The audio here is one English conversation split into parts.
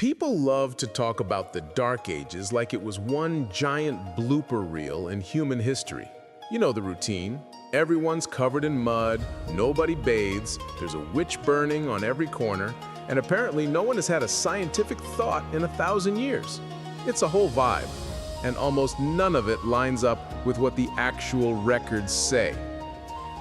People love to talk about the Dark Ages like it was one giant blooper reel in human history. You know the routine. Everyone's covered in mud, nobody bathes, there's a witch burning on every corner, and apparently no one has had a scientific thought in 1,000 years. It's a whole vibe, and almost none of it lines up with what the actual records say.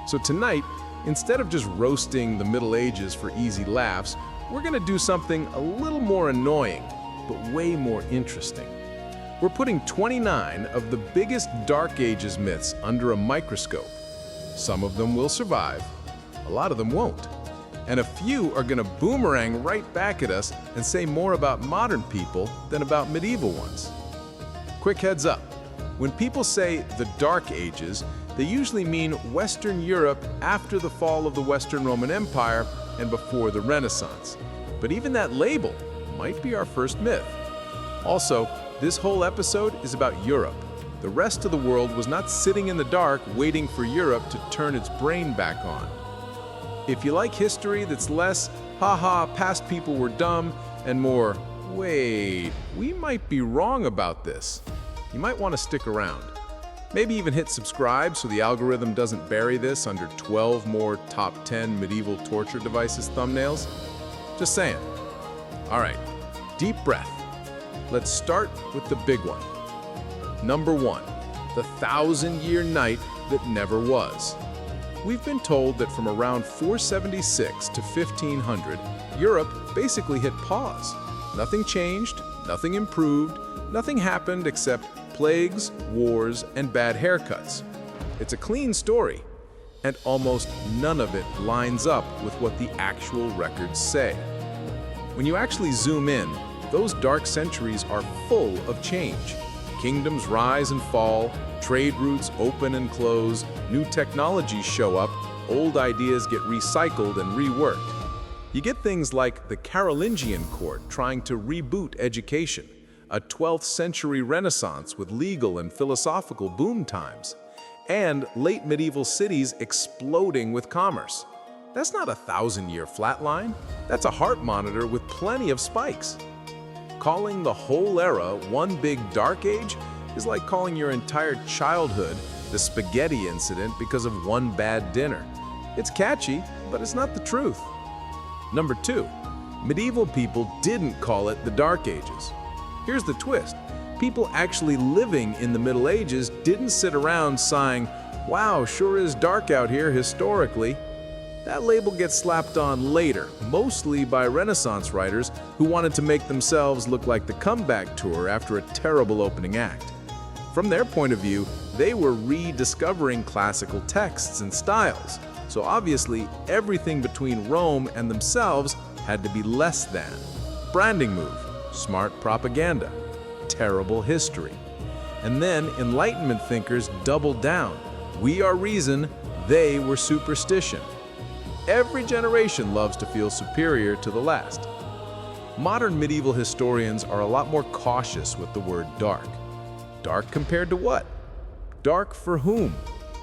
So tonight, instead of just roasting the Middle Ages for easy laughs, we're gonna do something a little more annoying, but way more interesting. We're putting 29 of the biggest Dark Ages myths under a microscope. Some of them will survive, a lot of them won't. And a few are gonna boomerang right back at us and say more about modern people than about medieval ones. Quick heads up, when people say the Dark Ages, they usually mean Western Europe after the fall of the Western Roman Empire and before the Renaissance. But even that label might be our first myth. Also, this whole episode is about Europe. The rest of the world was not sitting in the dark waiting for Europe to turn its brain back on. If you like history that's less, haha, past people were dumb, and more, wait, we might be wrong about this, you might want to stick around. Maybe even hit subscribe so the algorithm doesn't bury this under 12 more top 10 medieval torture devices thumbnails. Just saying. All right, deep breath. Let's start with the big one. Number 1, the 1,000-year night that never was. We've been told that from around 476 to 1500, Europe basically hit pause. Nothing changed, nothing improved, nothing happened except plagues, wars, and bad haircuts. It's a clean story, and almost none of it lines up with what the actual records say. When you actually zoom in, those dark centuries are full of change. Kingdoms rise and fall, trade routes open and close, new technologies show up, old ideas get recycled and reworked. You get things like the Carolingian court trying to reboot education, a 12th century Renaissance with legal and philosophical boom times, and late medieval cities exploding with commerce. That's not a 1,000-year flatline. That's a heart monitor with plenty of spikes. Calling the whole era one big dark age is like calling your entire childhood the spaghetti incident because of one bad dinner. It's catchy, but it's not the truth. Number 2, medieval people didn't call it the Dark Ages. Here's the twist. People actually living in the Middle Ages didn't sit around sighing, "Wow, sure is dark out here historically." That label gets slapped on later, mostly by Renaissance writers who wanted to make themselves look like the comeback tour after a terrible opening act. From their point of view, they were rediscovering classical texts and styles, so obviously everything between Rome and themselves had to be less than. Branding move, smart propaganda, terrible history. And then Enlightenment thinkers doubled down. We are reason, they were superstition. Every generation loves to feel superior to the last. Modern medieval historians are a lot more cautious with the word dark. Dark compared to what? Dark for whom?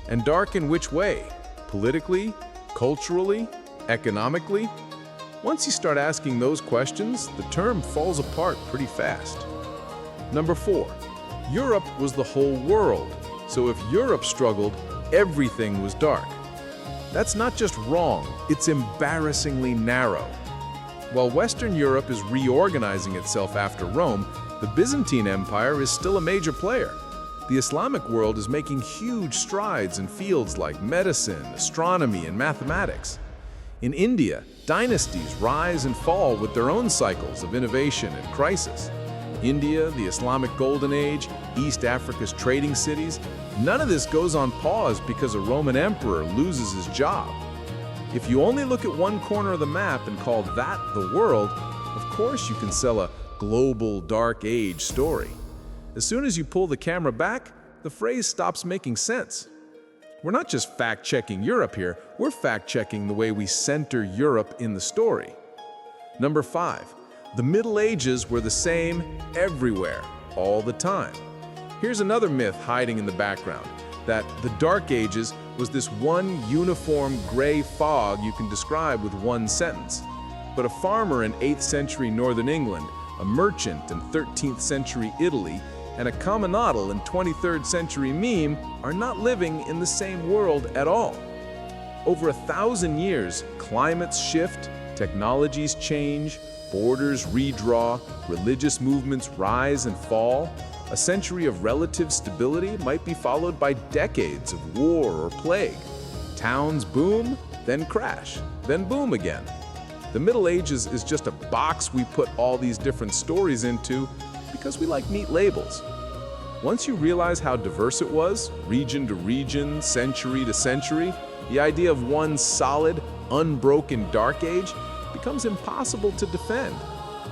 And dark in which way? Politically? Culturally? Economically? Once you start asking those questions, the term falls apart pretty fast. Number 4, Europe was the whole world. So if Europe struggled, everything was dark. That's not just wrong, it's embarrassingly narrow. While Western Europe is reorganizing itself after Rome, the Byzantine Empire is still a major player. The Islamic world is making huge strides in fields like medicine, astronomy, and mathematics. In India, dynasties rise and fall with their own cycles of innovation and crisis. India, the Islamic Golden Age, East Africa's trading cities, none of this goes on pause because a Roman emperor loses his job. If you only look at one corner of the map and call that the world, of course you can sell a global dark age story. As soon as you pull the camera back, the phrase stops making sense. We're not just fact-checking Europe here, we're fact-checking the way we center Europe in the story. Number 5, the Middle Ages were the same everywhere, all the time. Here's another myth hiding in the background, that the Dark Ages was this one uniform gray fog you can describe with one sentence. But a farmer in 8th century northern England a merchant in 13th century Italy, and a commonadal in 23rd century meme are not living in the same world at all. Over 1,000 years, climates shift, technologies change, borders redraw, religious movements rise and fall. A century of relative stability might be followed by decades of war or plague. Towns boom, then crash, then boom again. The Middle Ages is just a box we put all these different stories into because we like neat labels. Once you realize how diverse it was, region to region, century to century, the idea of one solid, unbroken dark age becomes impossible to defend.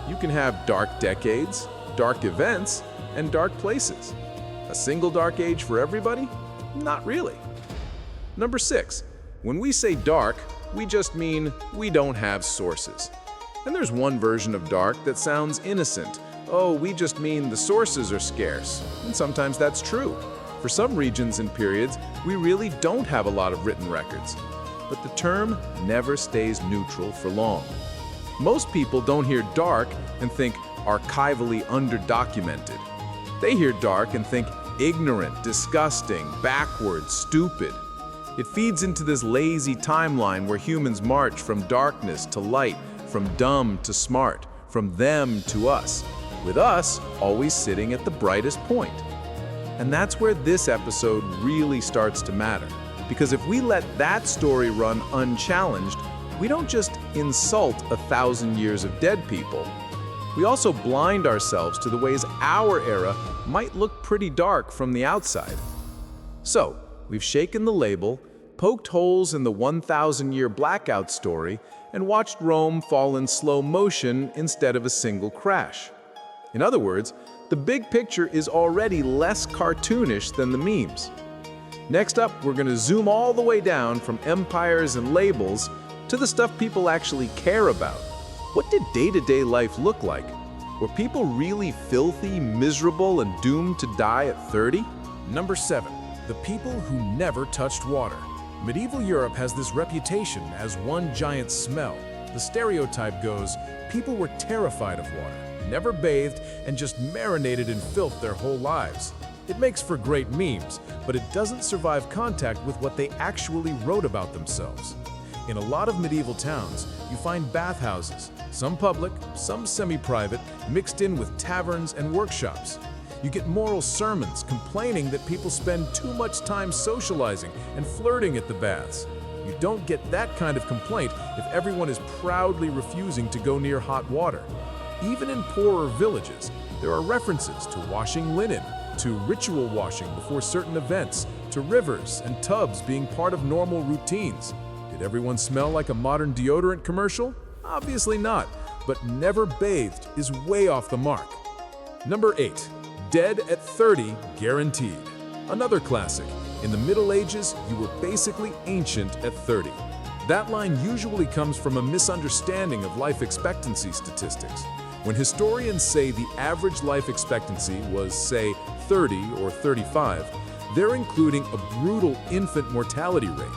You can have dark decades, dark events, and dark places. A single dark age for everybody? Not really. Number 6, when we say dark, we just mean we don't have sources. And there's one version of dark that sounds innocent. Oh, we just mean the sources are scarce. And sometimes that's true. For some regions and periods, we really don't have a lot of written records. But the term never stays neutral for long. Most people don't hear dark and think archivally underdocumented. They hear dark and think ignorant, disgusting, backward, stupid. It feeds into this lazy timeline where humans march from darkness to light, from dumb to smart, from them to us, with us always sitting at the brightest point. And that's where this episode really starts to matter. Because if we let that story run unchallenged, we don't just insult 1,000 years of dead people. We also blind ourselves to the ways our era might look pretty dark from the outside. So, we've shaken the label, poked holes in the 1,000-year blackout story, and watched Rome fall in slow motion instead of a single crash. In other words, the big picture is already less cartoonish than the memes. Next up, we're going to zoom all the way down from empires and labels to the stuff people actually care about. What did day-to-day life look like? Were people really filthy, miserable, and doomed to die at 30? Number 7. The people who never touched water. Medieval Europe has this reputation as one giant smell. The stereotype goes, people were terrified of water, never bathed, and just marinated in filth their whole lives. It makes for great memes, but it doesn't survive contact with what they actually wrote about themselves. In a lot of medieval towns, you find bathhouses, some public, some semi-private, mixed in with taverns and workshops. You get moral sermons complaining that people spend too much time socializing and flirting at the baths. You don't get that kind of complaint if everyone is proudly refusing to go near hot water. Even in poorer villages, there are references to washing linen, to ritual washing before certain events, to rivers and tubs being part of normal routines. Did everyone smell like a modern deodorant commercial? Obviously not, but never bathed is way off the mark. Number 8. Dead at 30 guaranteed. Another classic. In the Middle Ages, you were basically ancient at 30. That line usually comes from a misunderstanding of life expectancy statistics. When historians say the average life expectancy was, say, 30 or 35, they're including a brutal infant mortality rate.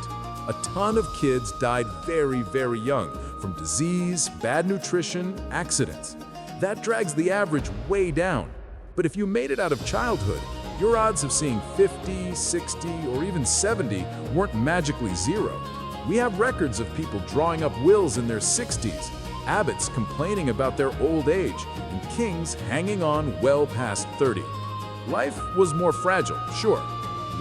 A ton of kids died very, very young from disease, bad nutrition, accidents. That drags the average way down. But if you made it out of childhood, your odds of seeing 50, 60, or even 70 weren't magically zero. We have records of people drawing up wills in their 60s, abbots complaining about their old age, and kings hanging on well past 30. Life was more fragile, sure.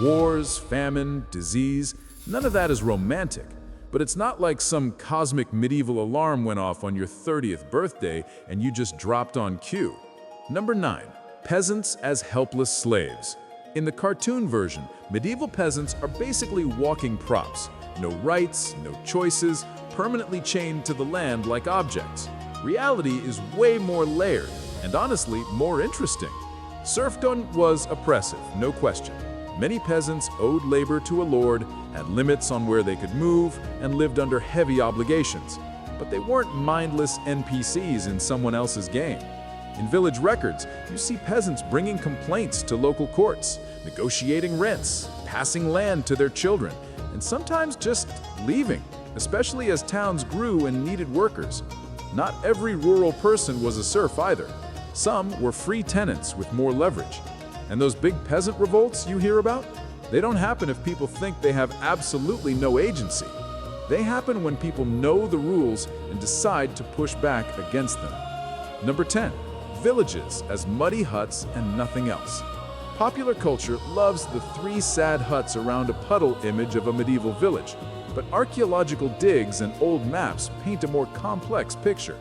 Wars, famine, disease, none of that is romantic. But it's not like some cosmic medieval alarm went off on your 30th birthday and you just dropped on cue. Number 9. Peasants as helpless slaves. In the cartoon version, medieval peasants are basically walking props. No rights, no choices, permanently chained to the land like objects. Reality is way more layered, and honestly, more interesting. Serfdom was oppressive, no question. Many peasants owed labor to a lord, had limits on where they could move, and lived under heavy obligations. But they weren't mindless NPCs in someone else's game. In village records, you see peasants bringing complaints to local courts, negotiating rents, passing land to their children, and sometimes just leaving, especially as towns grew and needed workers. Not every rural person was a serf either. Some were free tenants with more leverage. And those big peasant revolts you hear about? They don't happen if people think they have absolutely no agency. They happen when people know the rules and decide to push back against them. Number 10. Villages as muddy huts and nothing else. Popular culture loves the three sad huts around a puddle image of a medieval village, but archaeological digs and old maps paint a more complex picture.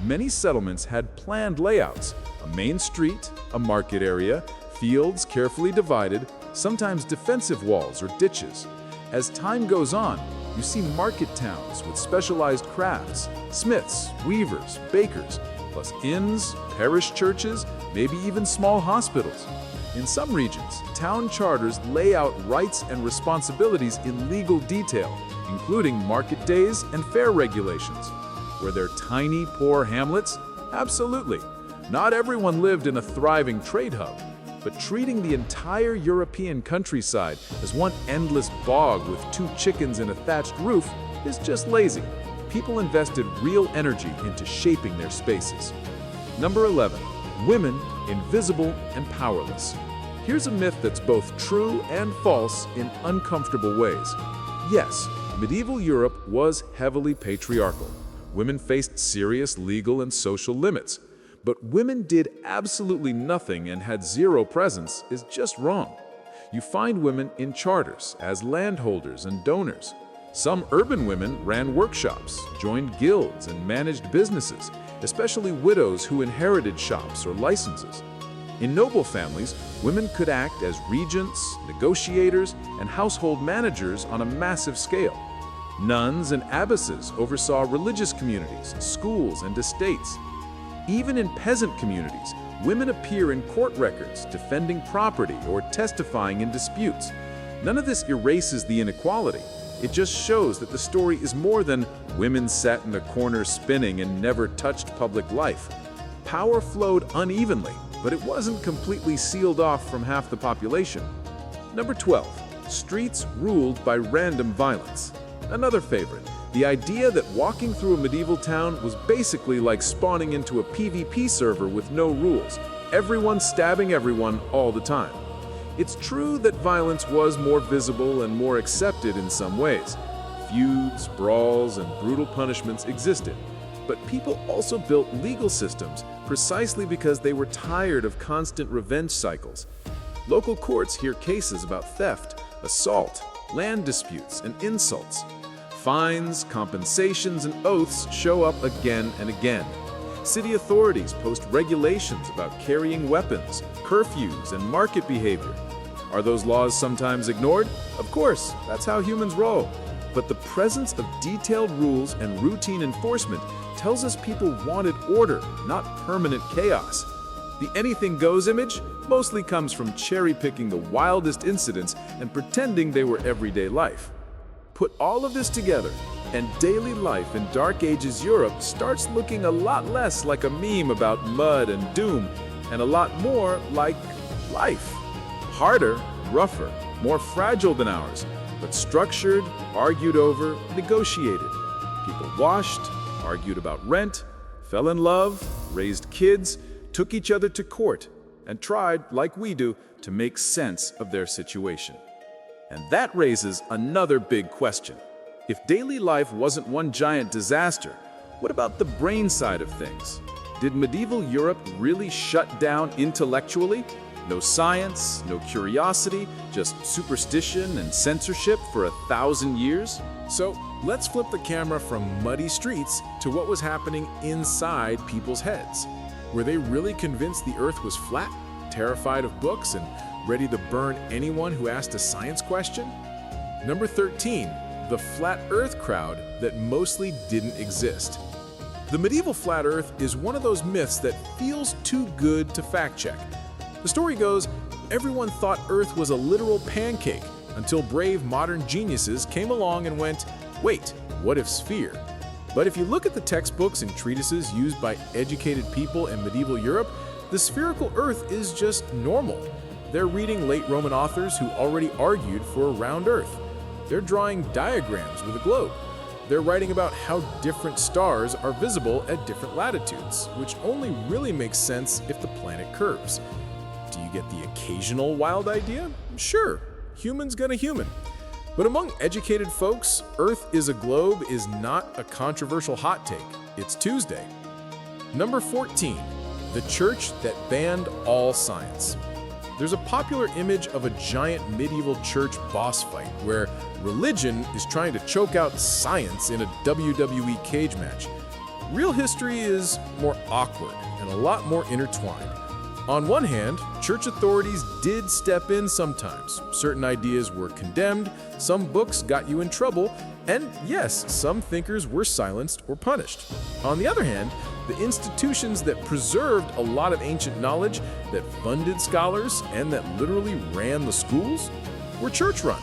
Many settlements had planned layouts: a main street, a market area, fields carefully divided, sometimes defensive walls or ditches. As time goes on, you see market towns with specialized crafts, smiths, weavers, bakers, plus inns, parish churches, maybe even small hospitals. In some regions, town charters lay out rights and responsibilities in legal detail, including market days and fair regulations. Were there tiny, poor hamlets? Absolutely. Not everyone lived in a thriving trade hub, but treating the entire European countryside as one endless bog with 2 chickens and a thatched roof is just lazy. People invested real energy into shaping their spaces. Number 11. Women, invisible and powerless. Here's a myth that's both true and false in uncomfortable ways. Yes, medieval Europe was heavily patriarchal. Women faced serious legal and social limits. But women did absolutely nothing and had zero presence is just wrong. You find women in charters as landholders and donors. Some urban women ran workshops, joined guilds, and managed businesses, especially widows who inherited shops or licenses. In noble families, women could act as regents, negotiators, and household managers on a massive scale. Nuns and abbesses oversaw religious communities, schools, and estates. Even in peasant communities, women appear in court records, defending property or testifying in disputes. None of this erases the inequality. It just shows that the story is more than women sat in a corner spinning and never touched public life. Power flowed unevenly, but it wasn't completely sealed off from half the population. Number 12. Streets ruled by random violence. Another favorite. The idea that walking through a medieval town was basically like spawning into a PvP server with no rules, everyone stabbing everyone all the time. It's true that violence was more visible and more accepted in some ways. Feuds, brawls, and brutal punishments existed. But people also built legal systems precisely because they were tired of constant revenge cycles. Local courts hear cases about theft, assault, land disputes, and insults. Fines, compensations, and oaths show up again and again. City authorities post regulations about carrying weapons, curfews, and market behavior. Are those laws sometimes ignored? Of course, that's how humans roll. But the presence of detailed rules and routine enforcement tells us people wanted order, not permanent chaos. The anything goes image mostly comes from cherry-picking the wildest incidents and pretending they were everyday life. Put all of this together, and daily life in Dark Ages Europe starts looking a lot less like a meme about mud and doom, and a lot more like life. Harder, rougher, more fragile than ours, but structured, argued over, negotiated. People washed, argued about rent, fell in love, raised kids, took each other to court, and tried, like we do, to make sense of their situation. And that raises another big question. If daily life wasn't one giant disaster, what about the brain side of things? Did medieval Europe really shut down intellectually? No science, no curiosity, just superstition and censorship for 1,000 years? So let's flip the camera from muddy streets to what was happening inside people's heads. Were they really convinced the earth was flat, terrified of books, and ready to burn anyone who asked a science question? Number 13, the flat earth crowd that mostly didn't exist. The medieval flat earth is one of those myths that feels too good to fact check. The story goes, everyone thought Earth was a literal pancake until brave modern geniuses came along and went, wait, what if sphere? But if you look at the textbooks and treatises used by educated people in medieval Europe, the spherical Earth is just normal. They're reading late Roman authors who already argued for a round Earth. They're drawing diagrams with a globe. they're writing about how different stars are visible at different latitudes, which only really makes sense if the planet curves. Do you get the occasional wild idea? Sure, human's gonna human. But among educated folks, Earth is a globe is not a controversial hot take. It's Tuesday. Number 14, the church that banned all science. There's a popular image of a giant medieval church boss fight where religion is trying to choke out science in a WWE cage match. Real history is more awkward and a lot more intertwined. On one hand, church authorities did step in sometimes. Certain ideas were condemned, some books got you in trouble, and yes, some thinkers were silenced or punished. On the other hand, the institutions that preserved a lot of ancient knowledge, that funded scholars, and that literally ran the schools were church-run.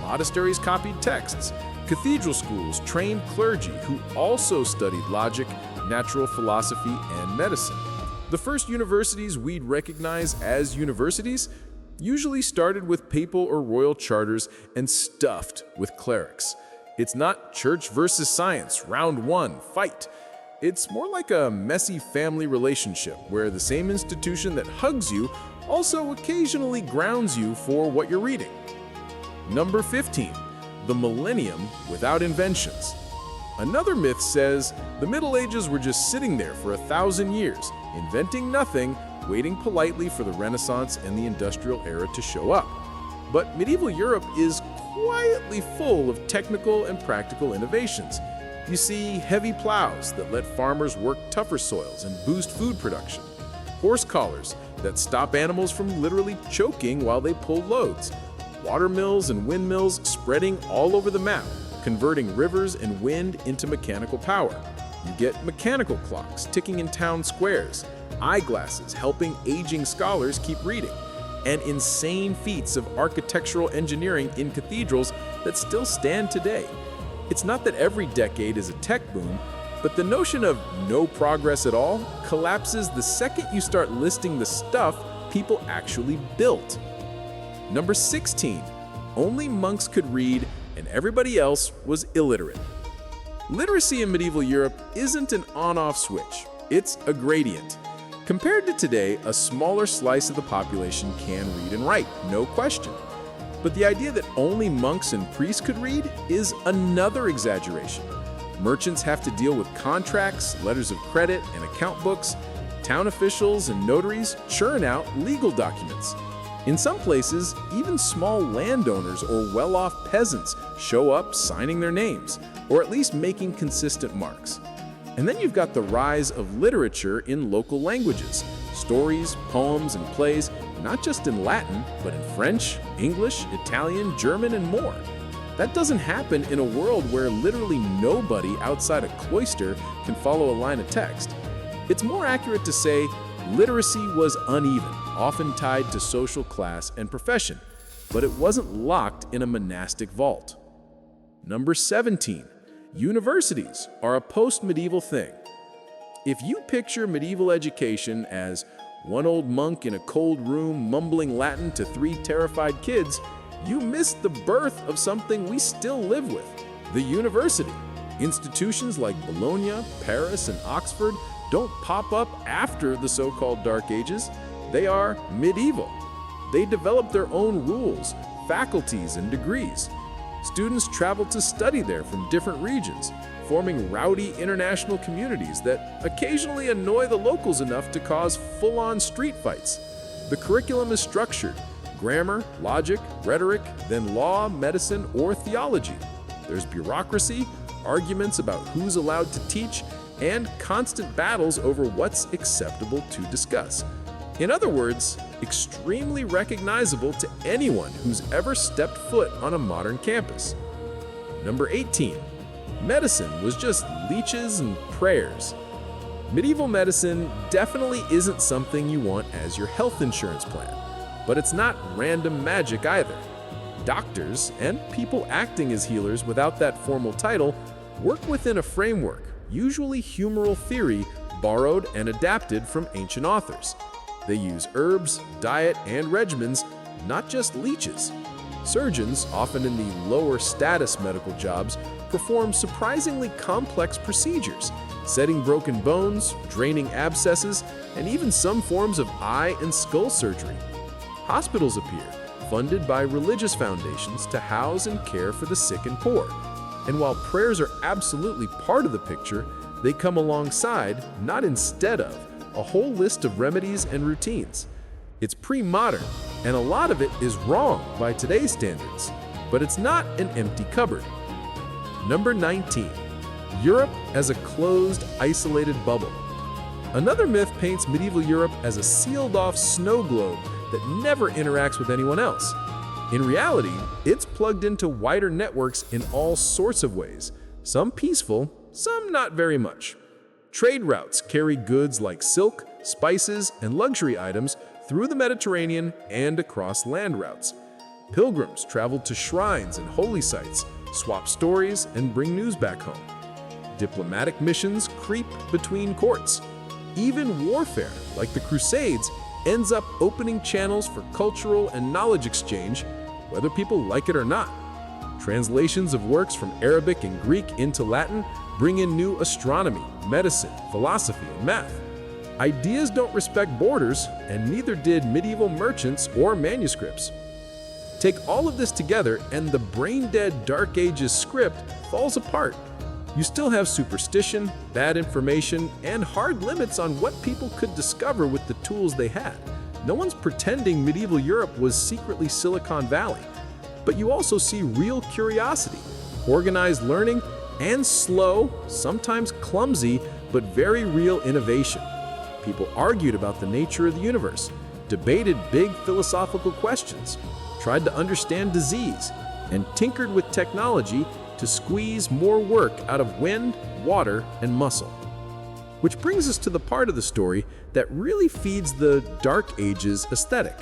Monasteries copied texts. Cathedral schools trained clergy who also studied logic, natural philosophy, and medicine. The first universities we'd recognize as universities usually started with papal or royal charters and stuffed with clerics. It's not church versus science, round one, fight. It's more like a messy family relationship where the same institution that hugs you also occasionally grounds you for what you're reading. Number 15, the millennium without inventions. Another myth says the Middle Ages were just sitting there for 1,000 years, inventing nothing, waiting politely for the Renaissance and the Industrial Era to show up. But medieval Europe is quietly full of technical and practical innovations. You see heavy plows that let farmers work tougher soils and boost food production, horse collars that stop animals from literally choking while they pull loads, water mills and windmills spreading all over the map, converting rivers and wind into mechanical power. You get mechanical clocks ticking in town squares, eyeglasses helping aging scholars keep reading, and insane feats of architectural engineering in cathedrals that still stand today. It's not that every decade is a tech boom, but the notion of no progress at all collapses the second you start listing the stuff people actually built. Number 16, only monks could read and everybody else was illiterate. Literacy in medieval Europe isn't an on-off switch, it's a gradient. Compared to today, a smaller slice of the population can read and write, no question. But the idea that only monks and priests could read is another exaggeration. Merchants have to deal with contracts, letters of credit, and account books. Town officials and notaries churn out legal documents. In some places, even small landowners or well-off peasants show up signing their names, or at least making consistent marks. And then you've got the rise of literature in local languages, stories, poems, and plays, not just in Latin, but in French, English, Italian, German, and more. That doesn't happen in a world where literally nobody outside a cloister can follow a line of text. It's more accurate to say literacy was uneven, often tied to social class and profession, but it wasn't locked in a monastic vault. Number 17, universities are a post-medieval thing. If you picture medieval education as one old monk in a cold room mumbling Latin to 3 terrified kids, you missed the birth of something we still live with, the university. Institutions like Bologna, Paris, and Oxford don't pop up after the so-called Dark Ages. They are medieval. They develop their own rules, faculties, and degrees. Students travel to study there from different regions, forming rowdy international communities that occasionally annoy the locals enough to cause full-on street fights. The curriculum is structured: grammar, logic, rhetoric, then law, medicine, or theology. There's bureaucracy, arguments about who's allowed to teach, and constant battles over what's acceptable to discuss. In other words, extremely recognizable to anyone who's ever stepped foot on a modern campus. Number 18. Medicine was just leeches and prayers. Medieval medicine definitely isn't something you want as your health insurance plan, but it's not random magic either. Doctors, and people acting as healers without that formal title, work within a framework, usually humoral theory, borrowed and adapted from ancient authors. They use herbs, diet, and regimens, not just leeches. Surgeons, often in the lower status medical jobs, perform surprisingly complex procedures, setting broken bones, draining abscesses, and even some forms of eye and skull surgery. Hospitals appear, funded by religious foundations to house and care for the sick and poor. And while prayers are absolutely part of the picture, they come alongside, not instead of, a whole list of remedies and routines. It's pre-modern, and a lot of it is wrong by today's standards, but it's not an empty cupboard. Number 19. Europe as a closed, isolated bubble. Another myth paints medieval Europe as a sealed-off snow globe that never interacts with anyone else. In reality, it's plugged into wider networks in all sorts of ways, some peaceful, some not very much. Trade routes carry goods like silk, spices, and luxury items through the Mediterranean and across land routes. Pilgrims travel to shrines and holy sites, swap stories, and bring news back home. Diplomatic missions creep between courts. Even warfare, like the Crusades, ends up opening channels for cultural and knowledge exchange, whether people like it or not. Translations of works from Arabic and Greek into Latin bring in new astronomy, medicine, philosophy, and math. Ideas don't respect borders, and neither did medieval merchants or manuscripts. Take all of this together, and the brain-dead Dark Ages script falls apart. You still have superstition, bad information, and hard limits on what people could discover with the tools they had. No one's pretending medieval Europe was secretly Silicon Valley. But you also see real curiosity, organized learning, and slow, sometimes clumsy, but very real innovation. People argued about the nature of the universe, debated big philosophical questions, tried to understand disease, and tinkered with technology to squeeze more work out of wind, water, and muscle. Which brings us to the part of the story that really feeds the Dark Ages aesthetic,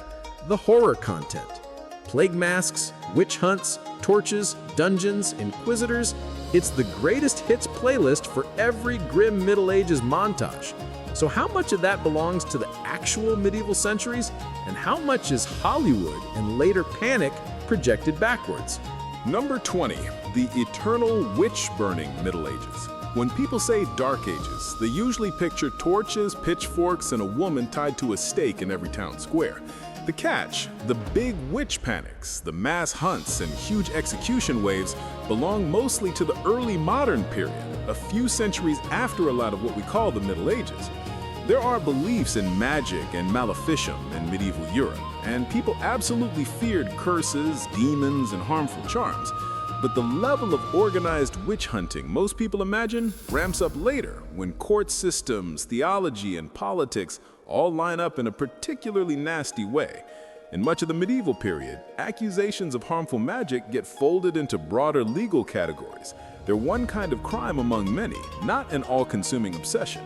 the horror content. Plague masks, witch hunts, torches, dungeons, inquisitors. It's the greatest hits playlist for every grim Middle Ages montage. So how much of that belongs to the actual medieval centuries, and how much is Hollywood and later panic projected backwards? Number 20, the eternal witch-burning Middle Ages. When people say Dark Ages, they usually picture torches, pitchforks, and a woman tied to a stake in every town square. The catch, the big witch panics, the mass hunts, and huge execution waves belong mostly to the early modern period, a few centuries after a lot of what we call the Middle Ages. There are beliefs in magic and maleficium in medieval Europe, and people absolutely feared curses, demons, and harmful charms. But the level of organized witch hunting most people imagine ramps up later when court systems, theology, and politics all line up in a particularly nasty way. In much of the medieval period, accusations of harmful magic get folded into broader legal categories. They're one kind of crime among many, not an all-consuming obsession.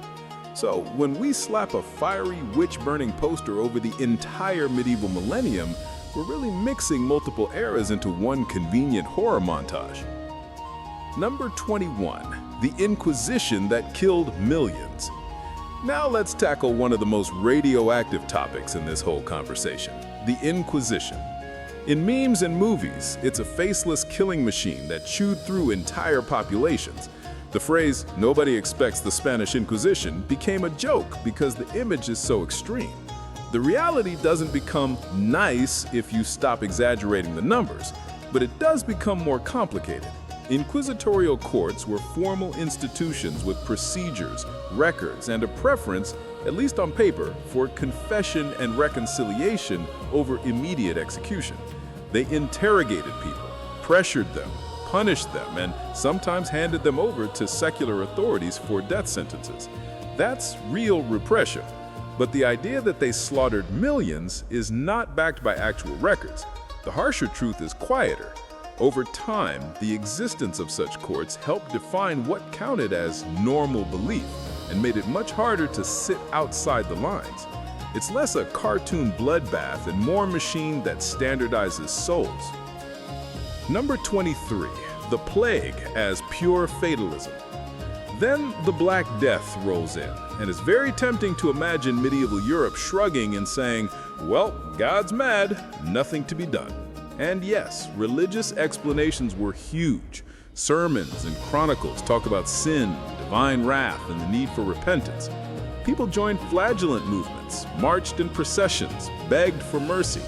So, when we slap a fiery witch-burning poster over the entire medieval millennium, we're really mixing multiple eras into one convenient horror montage. Number 21, the Inquisition that killed millions. Now let's tackle one of the most radioactive topics in this whole conversation, the Inquisition. In memes and movies, it's a faceless killing machine that chewed through entire populations. The phrase, "nobody expects the Spanish Inquisition," became a joke because the image is so extreme. The reality doesn't become nice if you stop exaggerating the numbers, but it does become more complicated. Inquisitorial courts were formal institutions with procedures, records, and a preference, at least on paper, for confession and reconciliation over immediate execution. They interrogated people, pressured them, punished them, and sometimes handed them over to secular authorities for death sentences. That's real repression. But the idea that they slaughtered millions is not backed by actual records. The harsher truth is quieter. Over time, the existence of such courts helped define what counted as normal belief and made it much harder to sit outside the lines. It's less a cartoon bloodbath and more a machine that standardizes souls. Number 23, the plague as pure fatalism. Then the Black Death rolls in, and it's very tempting to imagine medieval Europe shrugging and saying, well, God's mad, nothing to be done. And yes, religious explanations were huge. Sermons and chronicles talk about sin, divine wrath, and the need for repentance. People joined flagellant movements, marched in processions, begged for mercy.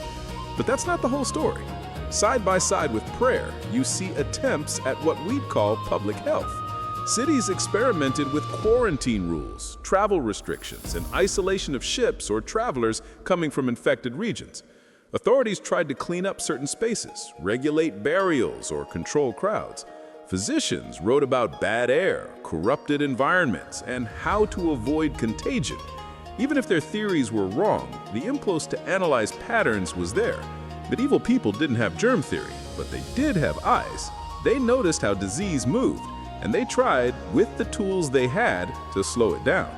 But that's not the whole story. Side by side with prayer, you see attempts at what we'd call public health. Cities experimented with quarantine rules, travel restrictions, and isolation of ships or travelers coming from infected regions. Authorities tried to clean up certain spaces, regulate burials, or control crowds. Physicians wrote about bad air, corrupted environments, and how to avoid contagion. Even if their theories were wrong, the impulse to analyze patterns was there. Medieval people didn't have germ theory, but they did have eyes. They noticed how disease moved, and they tried, with the tools they had, to slow it down.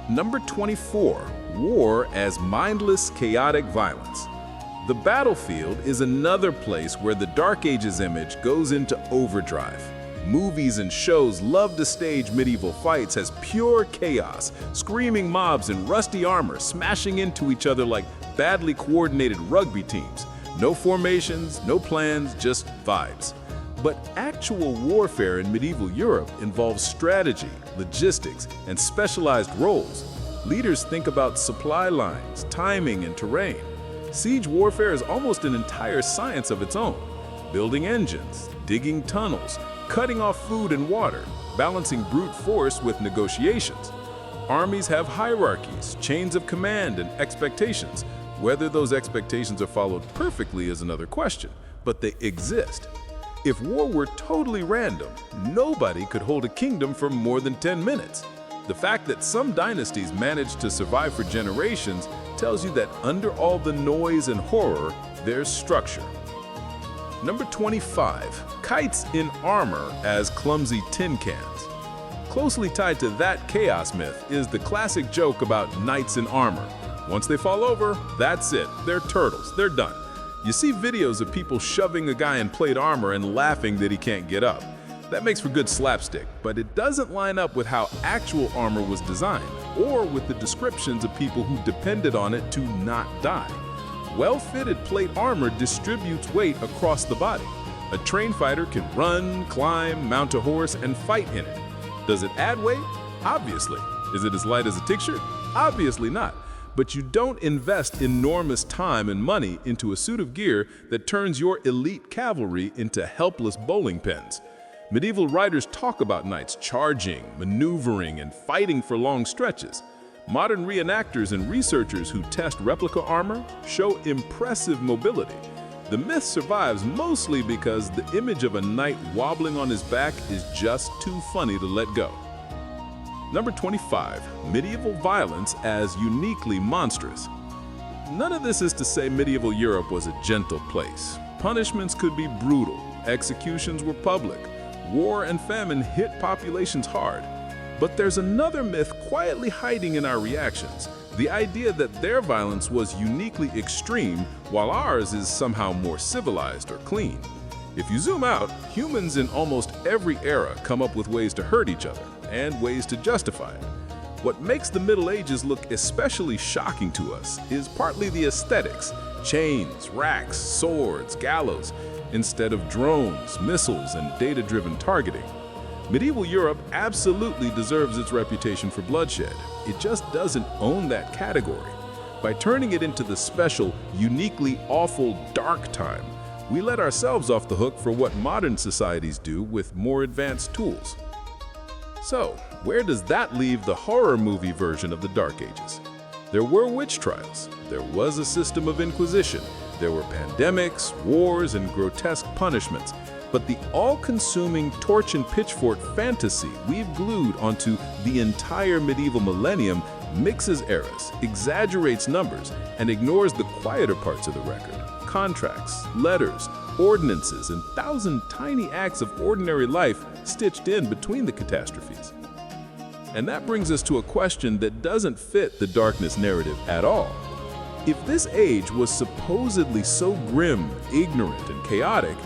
Number 24, war as mindless, chaotic violence. The battlefield is another place where the Dark Ages image goes into overdrive. Movies and shows love to stage medieval fights as pure chaos, screaming mobs in rusty armor smashing into each other like badly coordinated rugby teams. No formations, no plans, just vibes. But actual warfare in medieval Europe involves strategy, logistics, and specialized roles. Leaders think about supply lines, timing, and terrain. Siege warfare is almost an entire science of its own. Building engines, digging tunnels, cutting off food and water, balancing brute force with negotiations. Armies have hierarchies, chains of command, and expectations. Whether those expectations are followed perfectly is another question, but they exist. If war were totally random, nobody could hold a kingdom for more than 10 minutes. The fact that some dynasties managed to survive for generations tells you that under all the noise and horror, there's structure. Number 25, kites in armor as clumsy tin cans. Closely tied to that chaos myth is the classic joke about knights in armor. Once they fall over, that's it. They're turtles. They're done. You see videos of people shoving a guy in plate armor and laughing that he can't get up. That makes for good slapstick, but it doesn't line up with how actual armor was designed, or with the descriptions of people who depended on it to not die. Well-fitted plate armor distributes weight across the body. A trained fighter can run, climb, mount a horse, and fight in it. Does it add weight? Obviously. Is it as light as a t-shirt? Obviously not. But you don't invest enormous time and money into a suit of gear that turns your elite cavalry into helpless bowling pins. Medieval writers talk about knights charging, maneuvering, and fighting for long stretches. Modern reenactors and researchers who test replica armor show impressive mobility. The myth survives mostly because the image of a knight wobbling on his back is just too funny to let go. Number 25, medieval violence as uniquely monstrous. None of this is to say medieval Europe was a gentle place. Punishments could be brutal, executions were public, war and famine hit populations hard. But there's another myth quietly hiding in our reactions, the idea that their violence was uniquely extreme while ours is somehow more civilized or clean. If you zoom out, humans in almost every era come up with ways to hurt each other and ways to justify it. What makes the Middle Ages look especially shocking to us is partly the aesthetics: chains, racks, swords, gallows, instead of drones, missiles, and data-driven targeting. Medieval Europe absolutely deserves its reputation for bloodshed. It just doesn't own that category. By turning it into the special, uniquely awful dark time, we let ourselves off the hook for what modern societies do with more advanced tools. So, where does that leave the horror movie version of the Dark Ages? There were witch trials, there was a system of inquisition, there were pandemics, wars, and grotesque punishments, but the all-consuming torch and pitchfork fantasy we've glued onto the entire medieval millennium mixes eras, exaggerates numbers, and ignores the quieter parts of the record: contracts, letters, ordinances, and 1,000 tiny acts of ordinary life stitched in between the catastrophes. And that brings us to a question that doesn't fit the darkness narrative at all. If this age was supposedly so grim, ignorant, and chaotic,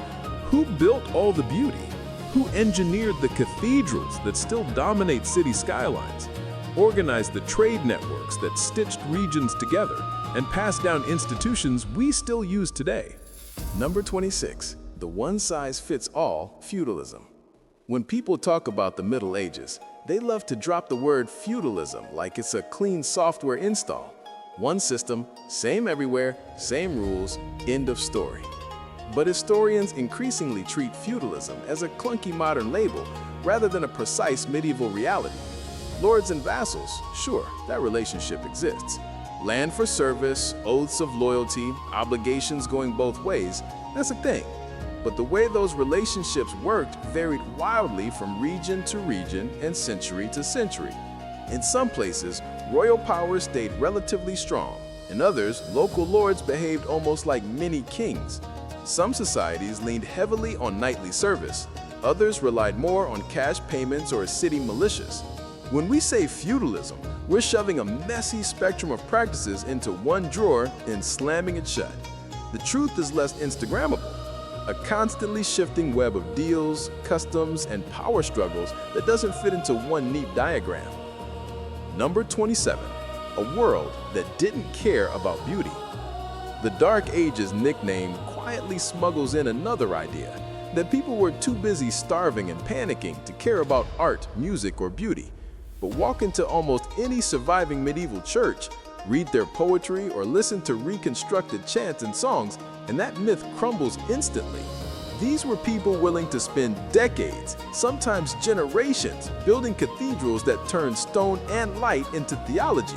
who built all the beauty? Who engineered the cathedrals that still dominate city skylines? Organized the trade networks that stitched regions together and passed down institutions we still use today? Number 26, the one-size-fits-all feudalism. When people talk about the Middle Ages, they love to drop the word feudalism like it's a clean software install. One system, same everywhere, same rules, end of story. But historians increasingly treat feudalism as a clunky modern label rather than a precise medieval reality. Lords and vassals, sure, that relationship exists. Land for service, oaths of loyalty, obligations going both ways, that's a thing. But the way those relationships worked varied wildly from region to region and century to century. In some places, royal power stayed relatively strong. In others, local lords behaved almost like mini kings. Some societies leaned heavily on knightly service. Others relied more on cash payments or city militias. When we say feudalism, we're shoving a messy spectrum of practices into one drawer and slamming it shut. The truth is less Instagrammable, a constantly shifting web of deals, customs, and power struggles that doesn't fit into one neat diagram. Number 27, a world that didn't care about beauty. The Dark Ages nickname quietly smuggles in another idea, that people were too busy starving and panicking to care about art, music, or beauty. But walk into almost any surviving medieval church, read their poetry, or listen to reconstructed chants and songs, and that myth crumbles instantly. These were people willing to spend decades, sometimes generations, building cathedrals that turned stone and light into theology.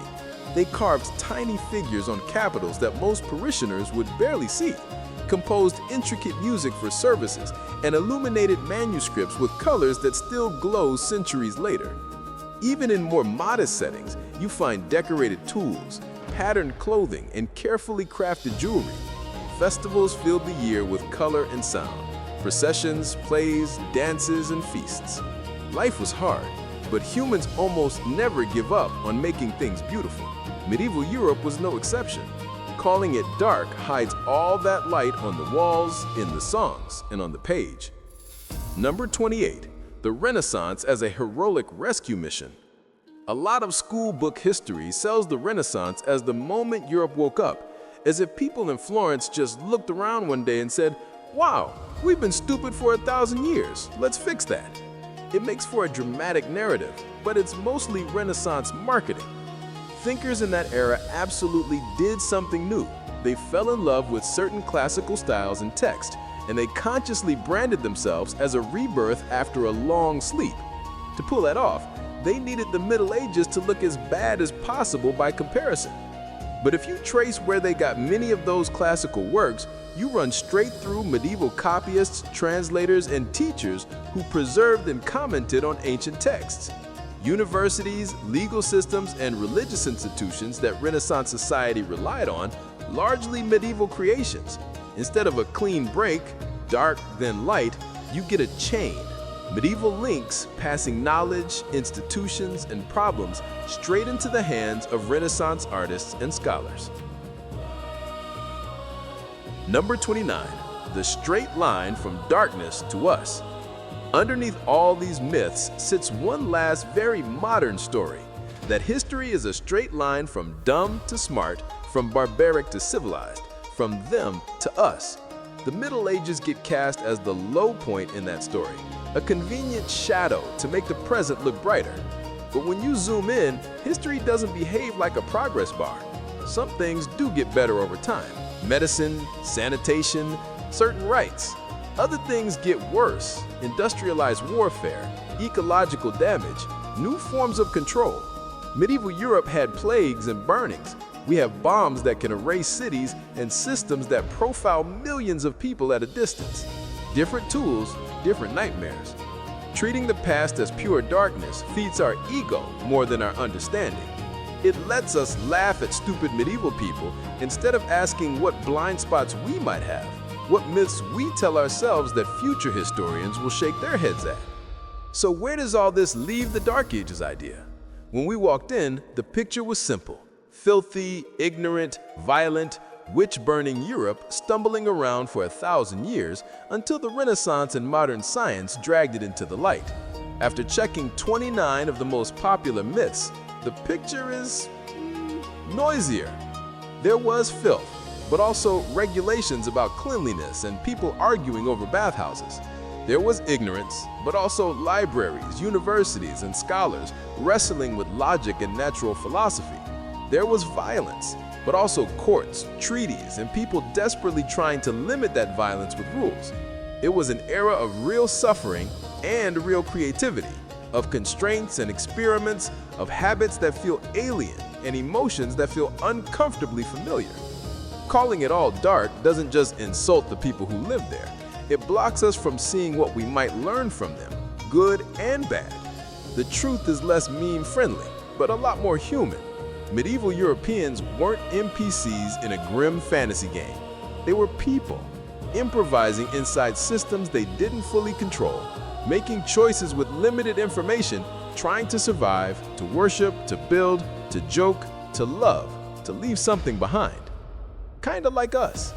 They carved tiny figures on capitals that most parishioners would barely see, composed intricate music for services, and illuminated manuscripts with colors that still glow centuries later. Even in more modest settings, you find decorated tools, patterned clothing, and carefully crafted jewelry. Festivals filled the year with color and sound, processions, plays, dances, and feasts. Life was hard, but humans almost never give up on making things beautiful. Medieval Europe was no exception. Calling it dark hides all that light on the walls, in the songs, and on the page. Number 28. The Renaissance as a heroic rescue mission. A lot of school book history sells the Renaissance as the moment Europe woke up, as if people in Florence just looked around one day and said, "Wow, we've been stupid for 1,000 years, let's fix that." It makes for a dramatic narrative, but it's mostly Renaissance marketing. Thinkers in that era absolutely did something new. They fell in love with certain classical styles and text, and they consciously branded themselves as a rebirth after a long sleep. To pull that off, they needed the Middle Ages to look as bad as possible by comparison. But if you trace where they got many of those classical works, you run straight through medieval copyists, translators, and teachers who preserved and commented on ancient texts. Universities, legal systems, and religious institutions that Renaissance society relied on, largely medieval creations. Instead of a clean break, dark then light, you get a chain. Medieval links passing knowledge, institutions, and problems straight into the hands of Renaissance artists and scholars. Number 29. The straight line from darkness to us. Underneath all these myths sits one last very modern story, that history is a straight line from dumb to smart, from barbaric to civilized, from them to us. The Middle Ages get cast as the low point in that story, a convenient shadow to make the present look brighter. But when you zoom in, history doesn't behave like a progress bar. Some things do get better over time. Medicine, sanitation, certain rights. Other things get worse. Industrialized warfare, ecological damage, new forms of control. Medieval Europe had plagues and burnings. We have bombs that can erase cities and systems that profile millions of people at a distance. Different tools, different nightmares. Treating the past as pure darkness feeds our ego more than our understanding. It lets us laugh at stupid medieval people instead of asking what blind spots we might have, what myths we tell ourselves that future historians will shake their heads at. So where does all this leave the Dark Ages idea? When we walked in, the picture was simple. Filthy, ignorant, violent, witch-burning Europe stumbling around for 1,000 years until the Renaissance and modern science dragged it into the light. After checking 29 of the most popular myths, the picture is noisier. There was filth, but also regulations about cleanliness and people arguing over bathhouses. There was ignorance, but also libraries, universities, and scholars wrestling with logic and natural philosophy. There was violence, but also courts, treaties, and people desperately trying to limit that violence with rules. It was an era of real suffering and real creativity, of constraints and experiments, of habits that feel alien and emotions that feel uncomfortably familiar. Calling it all dark doesn't just insult the people who lived there. It blocks us from seeing what we might learn from them, good and bad. The truth is less meme-friendly, but a lot more human. Medieval Europeans weren't NPCs in a grim fantasy game. They were people, improvising inside systems they didn't fully control, making choices with limited information, trying to survive, to worship, to build, to joke, to love, to leave something behind. Kinda like us.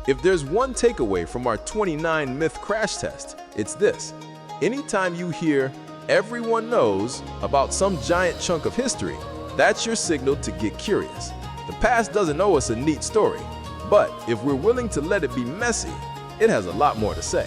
If there's one takeaway from our 29 myth crash test, it's this. Anytime you hear "everyone knows" about some giant chunk of history, that's your signal to get curious. The past doesn't owe us a neat story, but if we're willing to let it be messy, it has a lot more to say.